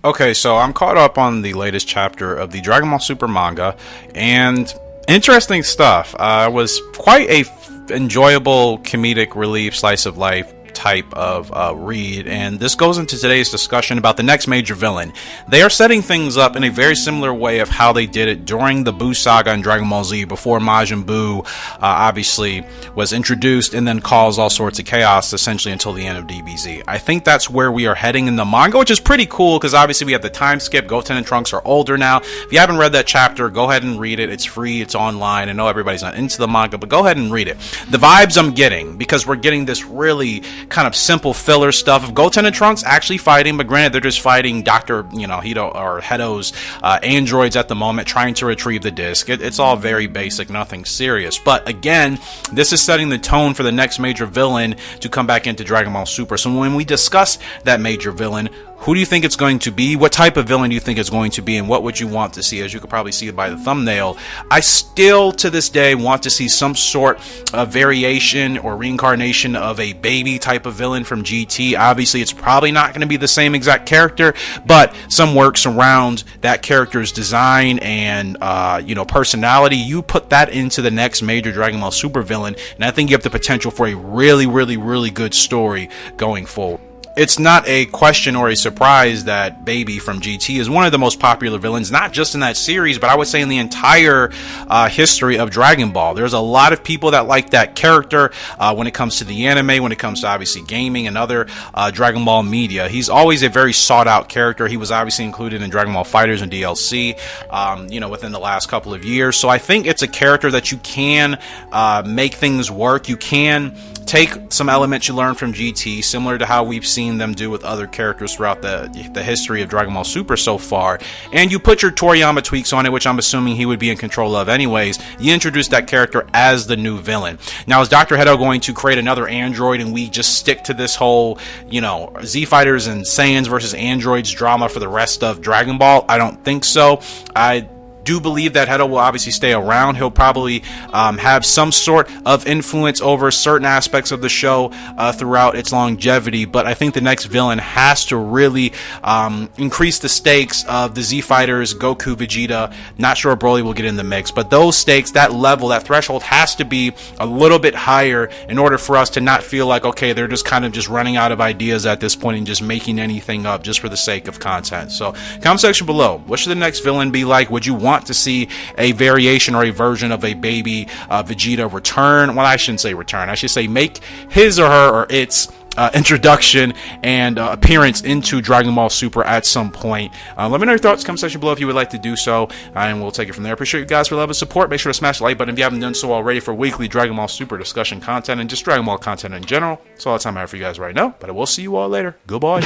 Okay, so I'm caught up on the latest chapter of the Dragon Ball Super manga, and interesting stuff. Was quite a enjoyable comedic relief, slice of life type of read, and this goes into today's discussion about the next major villain. They are setting things up in a very similar way of how they did it during the Buu saga in Dragon Ball Z, before Majin Buu obviously was introduced and then caused all sorts of chaos essentially until the end of DBZ. I think that's where we are heading in the manga, which is pretty cool because obviously we have the time skip. Goten and Trunks are older now. If you haven't read that chapter, go ahead and read it. It's free, it's online. I know everybody's not into the manga, but go ahead and read it. The vibes I'm getting, because we're getting this really kind of simple filler stuff of Goten and Trunks actually fighting, but granted they're just fighting Dr. Hedo or Hedo's androids at the moment, trying to retrieve the disc. It's all very basic, nothing serious. But again, this is setting the tone for the next major villain to come back into Dragon Ball Super. So when we discuss that major villain, who do you think it's going to be? What type of villain do you think it's going to be? And what would you want to see? As you could probably see by the thumbnail, I still to this day want to see some sort of variation or reincarnation of a baby type of villain from GT. Obviously, it's probably not going to be the same exact character, but some works around that character's design and personality. You put that into the next major Dragon Ball Super villain, and I think you have the potential for a really, really, really good story going forward. It's not a question or a surprise that Baby from GT is one of the most popular villains, not just in that series, but I would say in the entire history of Dragon Ball. There's a lot of people that like that character when it comes to the anime, when it comes to obviously gaming and other Dragon Ball media. He's always a very sought out character. He was obviously included in Dragon Ball FighterZ and DLC, within the last couple of years. So I think it's a character that you can make things work. You can take some elements you learned from GT, similar to how we've seen them do with other characters throughout the history of Dragon Ball Super so far, and you put your Toriyama tweaks on it, which I'm assuming he would be in control of anyways. You introduce that character as the new villain. Now, is Dr. Hedo going to create another android and we just stick to this whole, Z Fighters and Saiyans versus androids drama for the rest of Dragon Ball? I don't think so. I do believe that Hedo will obviously stay around. He'll probably have some sort of influence over certain aspects of the show throughout its longevity, but I think the next villain has to really increase the stakes of the Z Fighters, Goku, Vegeta. Not sure if Broly will get in the mix, but those stakes, that level, that threshold has to be a little bit higher in order for us to not feel like, okay, they're just kind of just running out of ideas at this point and just making anything up just for the sake of content. So comment section below, what should the next villain be like? Would you want to see a variation or a version of a baby Vegeta return? Well, I shouldn't say return. I should say make his or her or its introduction and appearance into Dragon Ball Super at some point. Let me know your thoughts. Comment section below if you would like to do so, and we'll take it from there. Appreciate you guys for love and support. Make sure to smash the like button if you haven't done so already for weekly Dragon Ball Super discussion content and just Dragon Ball content in general. That's all the time I have for you guys right now, but I will see you all later. Goodbye.